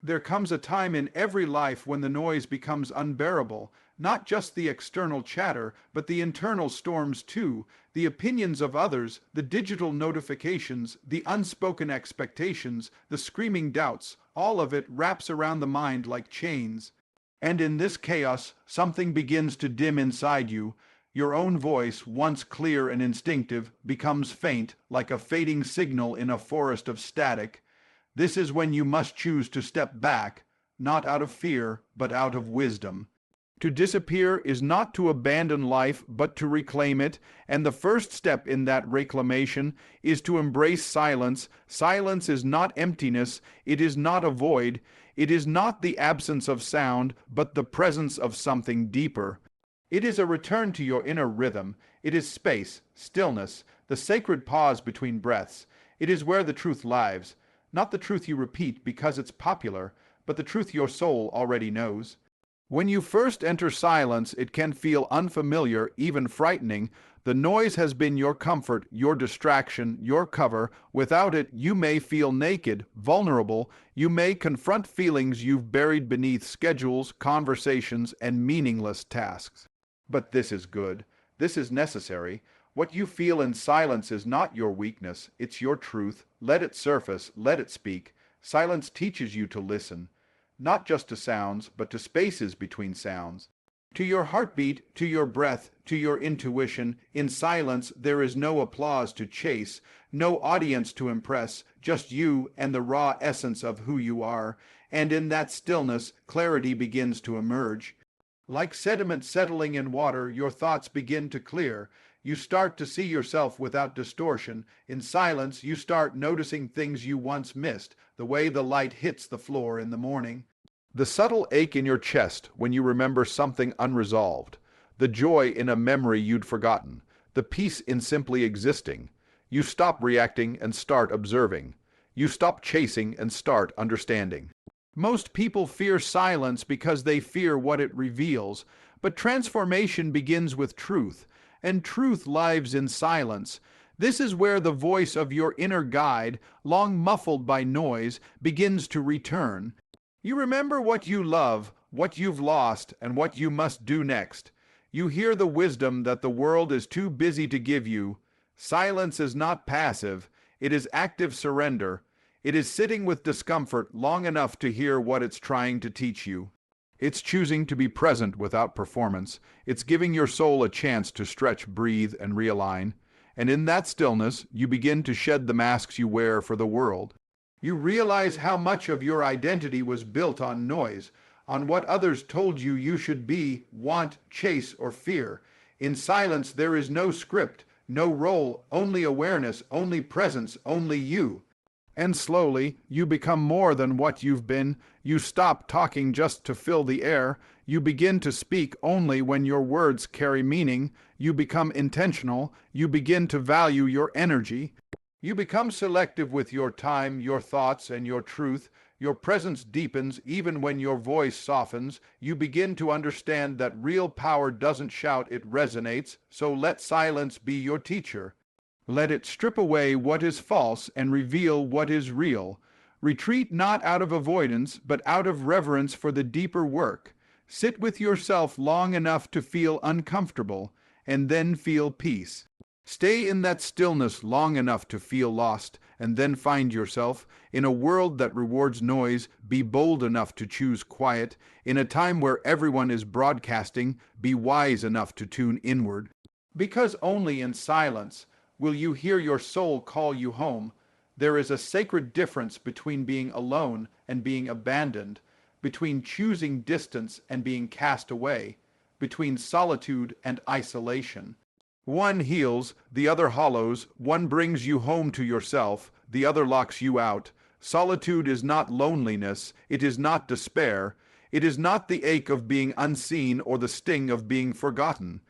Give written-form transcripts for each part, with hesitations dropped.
There comes a time in every life when the noise becomes unbearable, not just the external chatter, but the internal storms too, the opinions of others, the digital notifications, the unspoken expectations, the screaming doubts, all of it wraps around the mind like chains. And in this chaos, something begins to dim inside you. Your own voice, once clear and instinctive, becomes faint, like a fading signal in a forest of static. This is when you must choose to step back, not out of fear, but out of wisdom. To disappear is not to abandon life, but to reclaim it, and the first step in that reclamation is to embrace silence. Silence is not emptiness, it is not a void, it is not the absence of sound, but the presence of something deeper. It is a return to your inner rhythm. It is space, stillness, the sacred pause between breaths. It is where the truth lives. Not the truth you repeat because it's popular, but the truth your soul already knows. When you first enter silence, it can feel unfamiliar, even frightening. The noise has been your comfort, your distraction, your cover. Without it, you may feel naked, vulnerable. You may confront feelings you've buried beneath schedules, conversations, and meaningless tasks. But this is good. This is necessary. What you feel in silence is not your weakness, it's your truth. Let it surface, let it speak. Silence teaches you to listen, not just to sounds, but to spaces between sounds. To your heartbeat, to your breath, to your intuition. In silence, there is no applause to chase, no audience to impress, just you and the raw essence of who you are. And in that stillness, clarity begins to emerge. Like sediment settling in water, your thoughts begin to clear. You start to see yourself without distortion. In silence, you start noticing things you once missed, the way the light hits the floor in the morning. The subtle ache in your chest when you remember something unresolved. The joy in a memory you'd forgotten. The peace in simply existing. You stop reacting and start observing. You stop chasing and start understanding. Most people fear silence because they fear what it reveals, but transformation begins with truth, and truth lives in silence. This is where the voice of your inner guide, long muffled by noise, begins to return. You remember what you love, what you've lost, and what you must do next. You hear the wisdom that the world is too busy to give you. Silence is not passive, it is active surrender. It is sitting with discomfort long enough to hear what it's trying to teach you. It's choosing to be present without performance. It's giving your soul a chance to stretch, breathe, and realign. And in that stillness, you begin to shed the masks you wear for the world. You realize how much of your identity was built on noise, on what others told you you should be, want, chase, or fear. In silence, there is no script, no role, only awareness, only presence, only you. And slowly, you become more than what you've been. You stop talking just to fill the air. You begin to speak only when your words carry meaning. You become intentional. You begin to value your energy. You become selective with your time, your thoughts, and your truth. Your presence deepens even when your voice softens. You begin to understand that real power doesn't shout, it resonates. So let silence be your teacher. Let it strip away what is false and reveal what is real. Retreat not out of avoidance, but out of reverence for the deeper work. Sit with yourself long enough to feel uncomfortable, and then feel peace. Stay in that stillness long enough to feel lost, and then find yourself. In a world that rewards noise, be bold enough to choose quiet. In a time where everyone is broadcasting, be wise enough to tune inward. Because only in silence will you hear your soul call you home. There is a sacred difference between being alone and being abandoned, between choosing distance and being cast away, between solitude and isolation. One heals, the other hollows. One brings you home to yourself, the other locks you out. Solitude is not loneliness, it is not despair, it is not the ache of being unseen or the sting of being forgotten.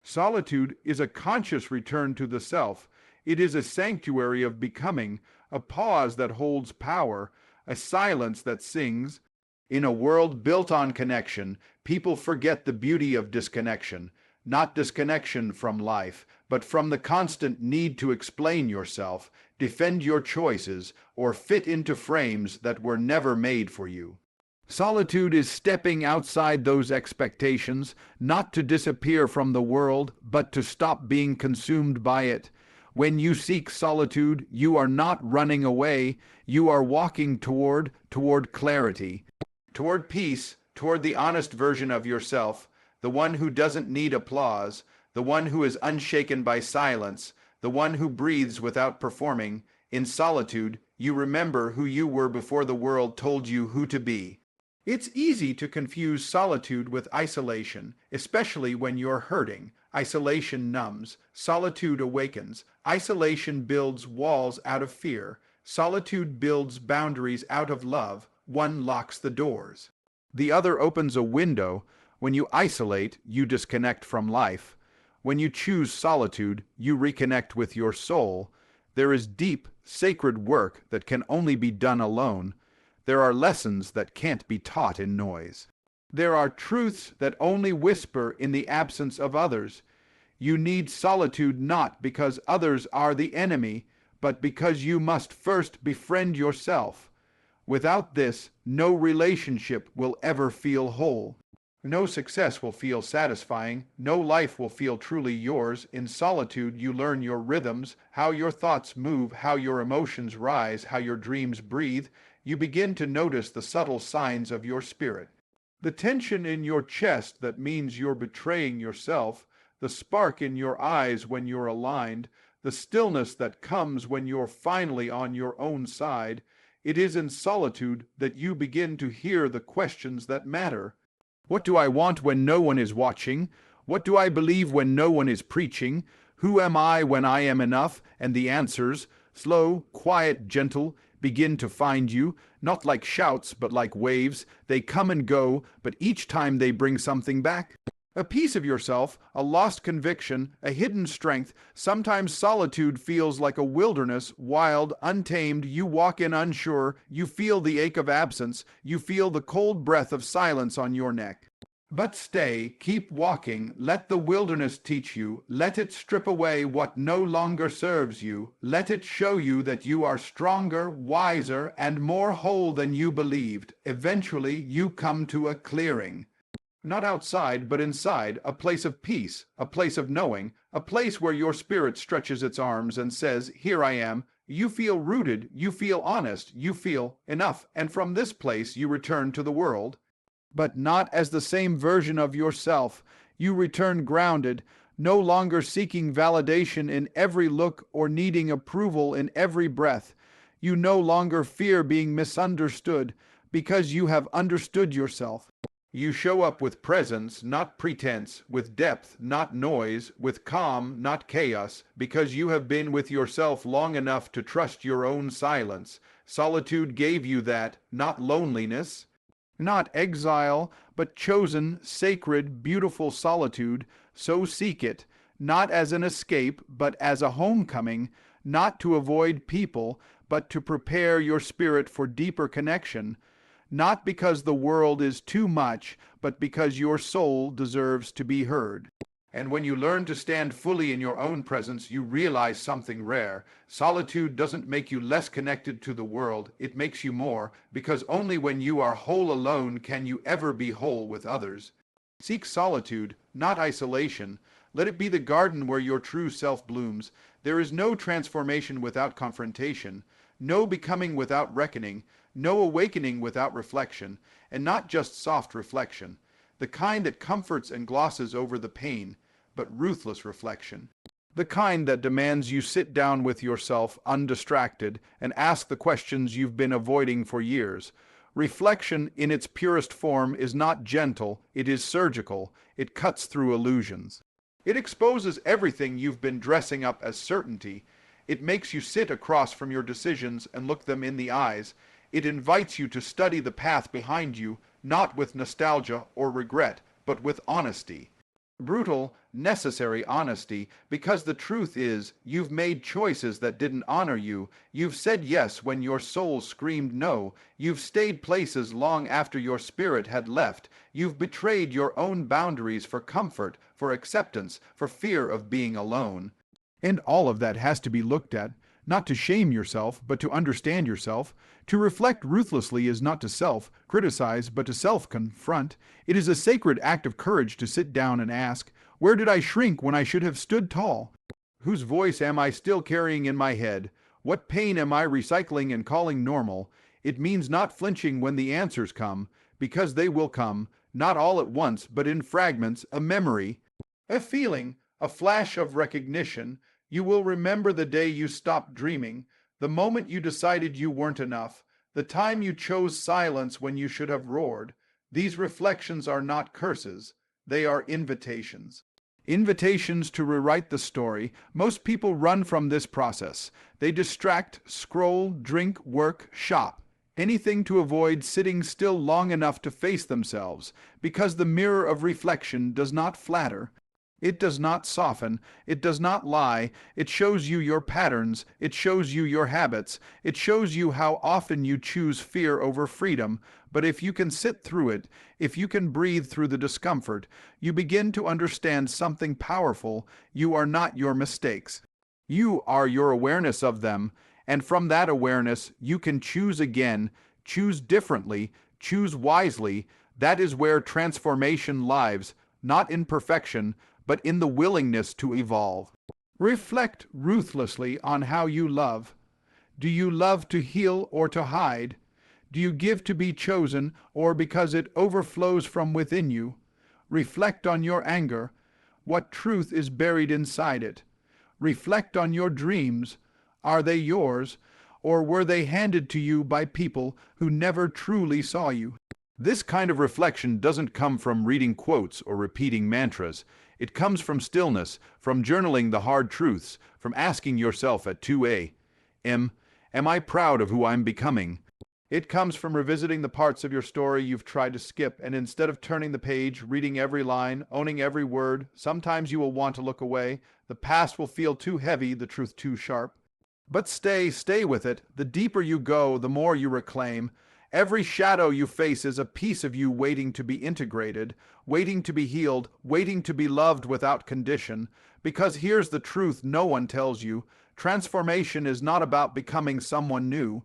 Solitude is a conscious return to the self. It is a sanctuary of becoming, a pause that holds power, a silence that sings. In a world built on connection, people forget the beauty of disconnection, not disconnection from life, but from the constant need to explain yourself, defend your choices, or fit into frames that were never made for you. Solitude is stepping outside those expectations, not to disappear from the world, but to stop being consumed by it. When you seek solitude, you are not running away, you are walking toward clarity, toward peace, toward the honest version of yourself, the one who doesn't need applause, the one who is unshaken by silence, the one who breathes without performing. In solitude, you remember who you were before the world told you who to be. It's easy to confuse solitude with isolation, especially when you're hurting. Isolation numbs, solitude awakens. Isolation builds walls out of fear. Solitude builds boundaries out of love. One locks the doors. The other opens a window. When you isolate, you disconnect from life. When you choose solitude, you reconnect with your soul. There is deep, sacred work that can only be done alone. There are lessons that can't be taught in noise. There are truths that only whisper in the absence of others. You need solitude not because others are the enemy, but because you must first befriend yourself. Without this, no relationship will ever feel whole. No success will feel satisfying. No life will feel truly yours. In solitude, you learn your rhythms, how your thoughts move, how your emotions rise, how your dreams breathe. You begin to notice the subtle signs of your spirit. The tension in your chest that means you're betraying yourself, the spark in your eyes when you're aligned, the stillness that comes when you're finally on your own side. It is in solitude that you begin to hear the questions that matter. What do I want when no one is watching? What do I believe when no one is preaching? Who am I when I am enough? And the answers, slow, quiet, gentle, begin to find you, not like shouts, but like waves. They come and go, but each time they bring something back. A piece of yourself, a lost conviction, a hidden strength. Sometimes solitude feels like a wilderness, wild, untamed. You walk in unsure. You feel the ache of absence. You feel the cold breath of silence on your neck. But stay, keep walking. Let the wilderness teach you. Let it strip away what no longer serves you. Let it show you that you are stronger, wiser, and more whole than you believed. Eventually, you come to a clearing. Not outside, but inside, a place of peace, a place of knowing, a place where your spirit stretches its arms and says, "Here I am." You feel rooted, you feel honest, you feel enough, and from this place you return to the world. But not as the same version of yourself. You return grounded, no longer seeking validation in every look or needing approval in every breath. You no longer fear being misunderstood because you have understood yourself. You show up with presence, not pretense, with depth, not noise, with calm, not chaos, because you have been with yourself long enough to trust your own silence. Solitude gave you that, not loneliness, not exile, but chosen, sacred, beautiful solitude. So seek it, not as an escape, but as a homecoming, not to avoid people, but to prepare your spirit for deeper connection. Not because the world is too much, but because your soul deserves to be heard. And when you learn to stand fully in your own presence, you realize something rare. Solitude doesn't make you less connected to the world, it makes you more, because only when you are whole alone can you ever be whole with others. Seek solitude, not isolation. Let it be the garden where your true self blooms. There is no transformation without confrontation, no becoming without reckoning, no awakening without reflection, and not just soft reflection, the kind that comforts and glosses over the pain, but ruthless reflection. The kind that demands you sit down with yourself undistracted and ask the questions you've been avoiding for years. Reflection in its purest form is not gentle, it is surgical, it cuts through illusions. It exposes everything you've been dressing up as certainty. It makes you sit across from your decisions and look them in the eyes. It invites you to study the path behind you, not with nostalgia or regret, but with honesty. Brutal, necessary honesty, because the truth is, you've made choices that didn't honor you. You've said yes when your soul screamed no. You've stayed places long after your spirit had left. You've betrayed your own boundaries for comfort, for acceptance, for fear of being alone. And all of that has to be looked at, not to shame yourself, but to understand yourself. To reflect ruthlessly is not to self-criticize, but to self-confront. It is a sacred act of courage to sit down and ask, where did I shrink when I should have stood tall? Whose voice am I still carrying in my head? What pain am I recycling and calling normal? It means not flinching when the answers come, because they will come, not all at once, but in fragments, a memory, a feeling, a flash of recognition. You will remember the day you stopped dreaming, the moment you decided you weren't enough, the time you chose silence when you should have roared. These reflections are not curses, they are invitations. Invitations to rewrite the story. Most people run from this process. They distract, scroll, drink, work, shop. Anything to avoid sitting still long enough to face themselves, because the mirror of reflection does not flatter. It does not soften, it does not lie, it shows you your patterns, it shows you your habits, it shows you how often you choose fear over freedom. But if you can sit through it, if you can breathe through the discomfort, you begin to understand something powerful. You are not your mistakes. You are your awareness of them, and from that awareness you can choose again, choose differently, choose wisely. That is where transformation lives, not in perfection, but in the willingness to evolve. Reflect ruthlessly on how you love. Do you love to heal or to hide? Do you give to be chosen or because it overflows from within you? Reflect on your anger. What truth is buried inside it? Reflect on your dreams. Are they yours, or were they handed to you by people who never truly saw you? This kind of reflection doesn't come from reading quotes or repeating mantras. It comes from stillness, from journaling the hard truths, from asking yourself at 2 a.m., am I proud of who I'm becoming? It comes from revisiting the parts of your story you've tried to skip, and instead of turning the page, reading every line, owning every word, sometimes you will want to look away. The past will feel too heavy, the truth too sharp. But stay with it. The deeper you go, the more you reclaim. Every shadow you face is a piece of you waiting to be integrated, waiting to be healed, waiting to be loved without condition. Because here's the truth no one tells you. Transformation is not about becoming someone new.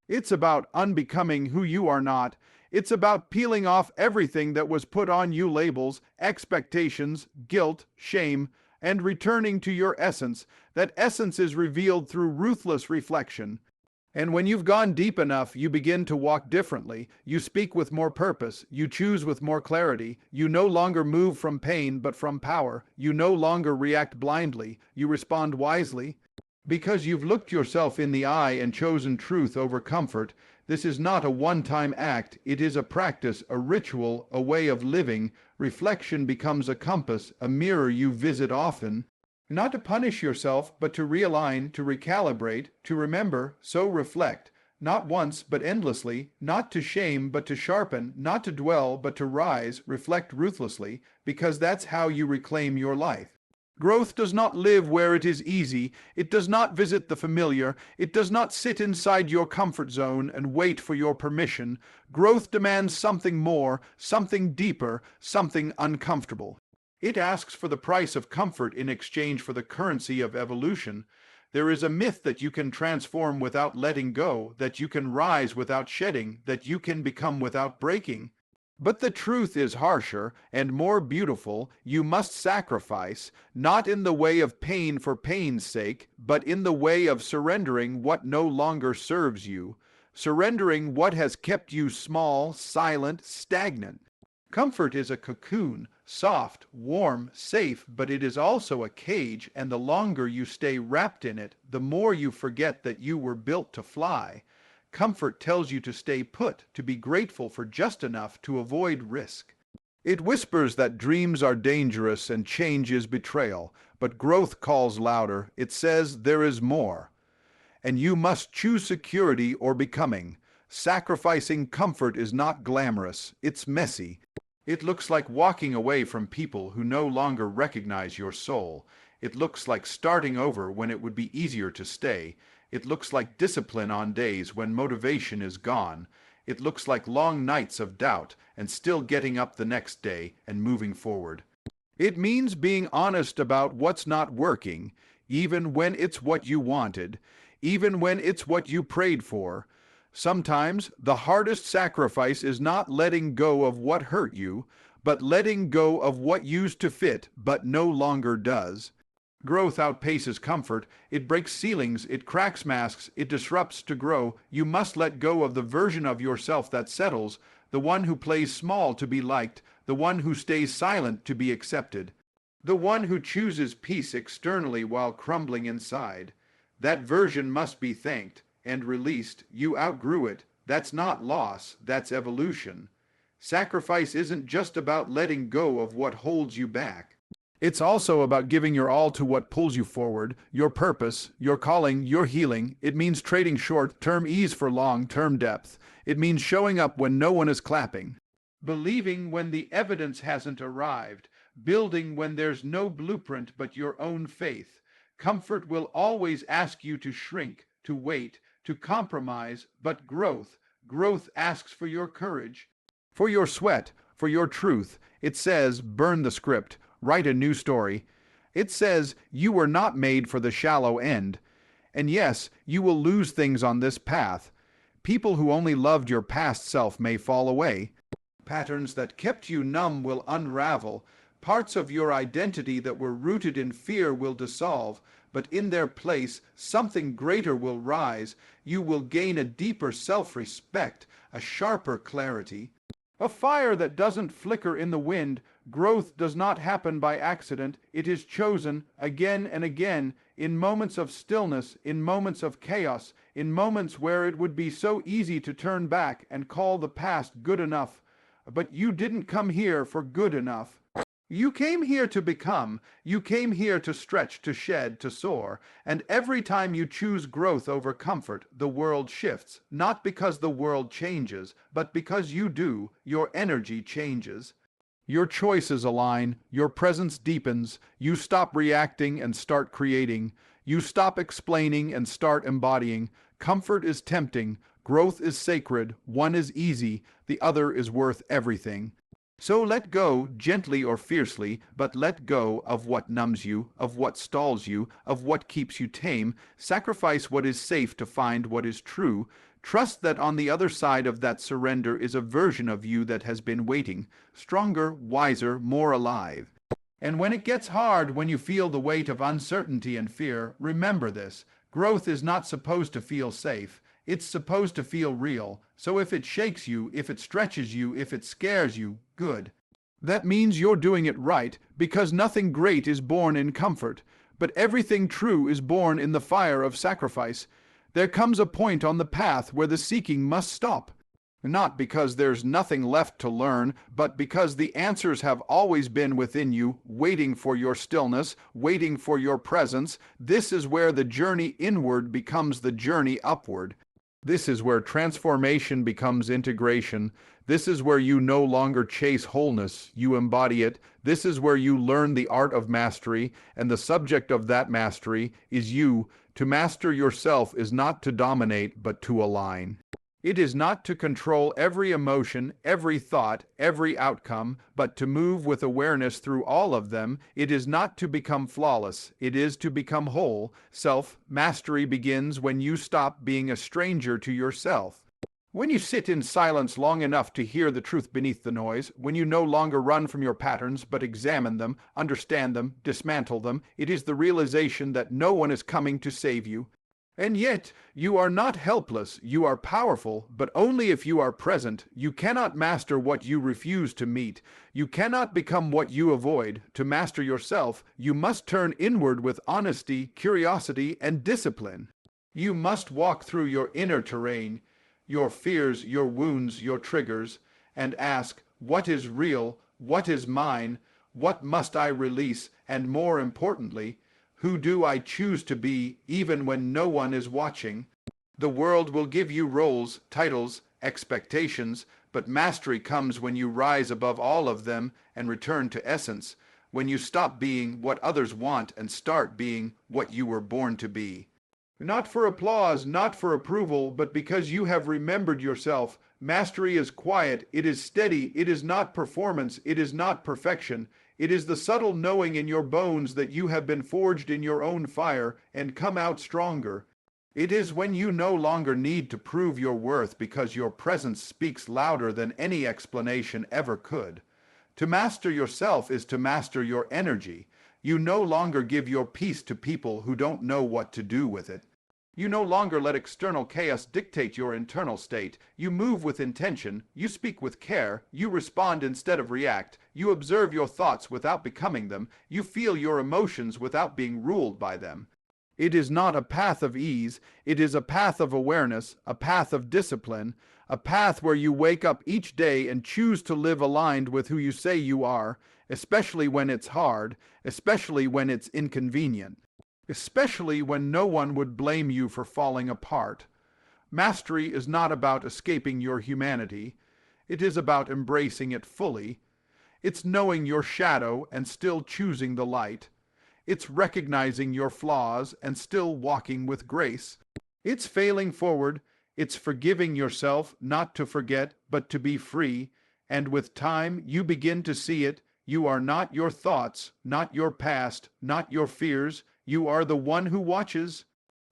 It's about unbecoming who you are not. It's about peeling off everything that was put on you, labels, expectations, guilt, shame, and returning to your essence. That essence is revealed through ruthless reflection. And when you've gone deep enough, you begin to walk differently. You speak with more purpose. You choose with more clarity. You no longer move from pain, but from power. You no longer react blindly. You respond wisely. Because you've looked yourself in the eye and chosen truth over comfort. This is not a one-time act. It is a practice, a ritual, a way of living. Reflection becomes a compass, a mirror you visit often. Not to punish yourself, but to realign, to recalibrate, to remember, so reflect. Not once, but endlessly. Not to shame, but to sharpen. Not to dwell, but to rise. Reflect ruthlessly, because that's how you reclaim your life. Growth does not live where it is easy. It does not visit the familiar. It does not sit inside your comfort zone and wait for your permission. Growth demands something more, something deeper, something uncomfortable. It asks for the price of comfort in exchange for the currency of evolution. There is a myth that you can transform without letting go, that you can rise without shedding, that you can become without breaking. But the truth is harsher and more beautiful. You must sacrifice, not in the way of pain for pain's sake, but in the way of surrendering what no longer serves you, surrendering what has kept you small, silent, stagnant. Comfort is a cocoon, soft, warm, safe, but it is also a cage, and the longer you stay wrapped in it, the more you forget that you were built to fly. Comfort tells you to stay put, to be grateful for just enough to avoid risk. It whispers that dreams are dangerous and change is betrayal, but growth calls louder. It says there is more. And you must choose security or becoming. Sacrificing comfort is not glamorous, it's messy. It looks like walking away from people who no longer recognize your soul. It looks like starting over when it would be easier to stay. It looks like discipline on days when motivation is gone. It looks like long nights of doubt and still getting up the next day and moving forward. It means being honest about what's not working, even when it's what you wanted, even when it's what you prayed for. Sometimes the hardest sacrifice is not letting go of what hurt you, but letting go of what used to fit but no longer does. Growth outpaces comfort. It breaks ceilings, it cracks masks, it disrupts to grow. You must let go of the version of yourself that settles, the one who plays small to be liked, the one who stays silent to be accepted, the one who chooses peace externally while crumbling inside. That version must be thanked and released. You outgrew it. That's not loss, that's evolution. Sacrifice isn't just about letting go of what holds you back. It's also about giving your all to what pulls you forward, your purpose, your calling, your healing. It means trading short-term ease for long-term depth. It means showing up when no one is clapping, believing when the evidence hasn't arrived, building when there's no blueprint but your own faith. Comfort will always ask you to shrink, to wait, to compromise, but growth asks for your courage, for your sweat, for your truth. It says, burn the script, write a new story. It says, you were not made for the shallow end. And yes, you will lose things on this path. People who only loved your past self may fall away. Patterns that kept you numb will unravel. Parts of your identity that were rooted in fear will dissolve, but in their place, something greater will rise. You will gain a deeper self-respect, a sharper clarity, a fire that doesn't flicker in the wind. Growth does not happen by accident. It is chosen again and again, in moments of stillness, in moments of chaos, in moments where it would be so easy to turn back and call the past good enough. But you didn't come here for good enough. You came here to become. You came here to stretch, to shed, to soar. And every time you choose growth over comfort, the world shifts. Not because the world changes, but because you do. Your energy changes. Your choices align. Your presence deepens. You stop reacting and start creating. You stop explaining and start embodying. Comfort is tempting. Growth is sacred. One is easy. The other is worth everything. So let go, gently or fiercely, but let go of what numbs you, of what stalls you, of what keeps you tame. Sacrifice what is safe to find what is true. Trust that on the other side of that surrender is a version of you that has been waiting, stronger, wiser, more alive. And when it gets hard, when you feel the weight of uncertainty and fear, remember this. Growth is not supposed to feel safe. It's supposed to feel real. So if it shakes you, if it stretches you, if it scares you, good. That means you're doing it right, because nothing great is born in comfort, but everything true is born in the fire of sacrifice. There comes a point on the path where the seeking must stop. Not because there's nothing left to learn, but because the answers have always been within you, waiting for your stillness, waiting for your presence. This is where the journey inward becomes the journey upward. This is where transformation becomes integration. This is where you no longer chase wholeness, you embody it. This is where you learn the art of mastery, and the subject of that mastery is you. To master yourself is not to dominate, but to align. It is not to control every emotion, every thought, every outcome, but to move with awareness through all of them. It is not to become flawless. It is to become whole. Self-mastery begins when you stop being a stranger to yourself. When you sit in silence long enough to hear the truth beneath the noise, when you no longer run from your patterns but examine them, understand them, dismantle them, it is the realization that no one is coming to save you. And yet, you are not helpless, you are powerful, but only if you are present. You cannot master what you refuse to meet. You cannot become what you avoid. To master yourself, you must turn inward with honesty, curiosity, and discipline. You must walk through your inner terrain, your fears, your wounds, your triggers, and ask, what is real? What is mine? What must I release? And more importantly, who do I choose to be even when no one is watching? The world will give you roles, titles, expectations, but mastery comes when you rise above all of them and return to essence, when you stop being what others want and start being what you were born to be. Not for applause, not for approval, but because you have remembered yourself. Mastery is quiet, it is steady, it is not performance, it is not perfection. It is the subtle knowing in your bones that you have been forged in your own fire and come out stronger. It is when you no longer need to prove your worth because your presence speaks louder than any explanation ever could. To master yourself is to master your energy. You no longer give your peace to people who don't know what to do with it. You no longer let external chaos dictate your internal state. You move with intention, you speak with care, you respond instead of react, you observe your thoughts without becoming them, you feel your emotions without being ruled by them. It is not a path of ease, it is a path of awareness, a path of discipline, a path where you wake up each day and choose to live aligned with who you say you are, especially when it's hard, especially when it's inconvenient, especially when no one would blame you for falling apart. Mastery is not about escaping your humanity. It is about embracing it fully. It's knowing your shadow and still choosing the light. It's recognizing your flaws and still walking with grace. It's failing forward. It's forgiving yourself, not to forget, but to be free. And with time, you begin to see it. You are not your thoughts, not your past, not your fears. You are the one who watches,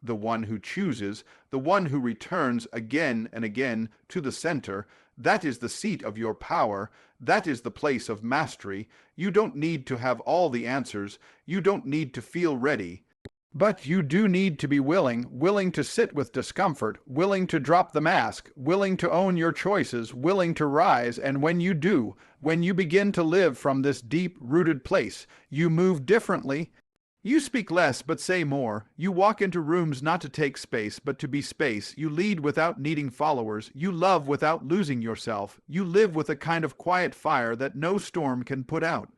the one who chooses, the one who returns again and again to the center. That is the seat of your power. That is the place of mastery. You don't need to have all the answers. You don't need to feel ready. But you do need to be willing to sit with discomfort, willing to drop the mask, willing to own your choices, willing to rise. And when you do, when you begin to live from this deep-rooted place, you move differently. You speak less but say more. You walk into rooms not to take space but to be space. You lead without needing followers. You love without losing yourself. You live with a kind of quiet fire that no storm can put out.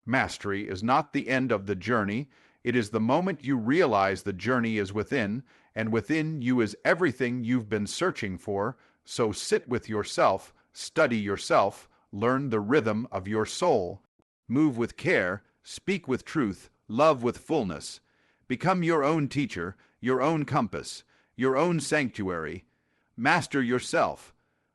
Mastery is not the end of the journey. It is the moment you realize the journey is within, and within you is everything you've been searching for. So sit with yourself, study yourself, learn the rhythm of your soul. Move with care, speak with truth, love with fullness. Become your own teacher, your own compass, your own sanctuary. Master yourself,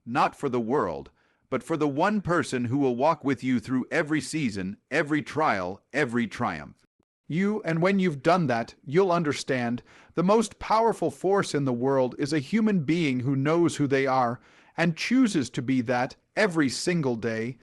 not for the world, but for the one person who will walk with you through every season, every trial, every triumph. And when you've done that, you'll understand the most powerful force in the world is a human being who knows who they are and chooses to be that every single day.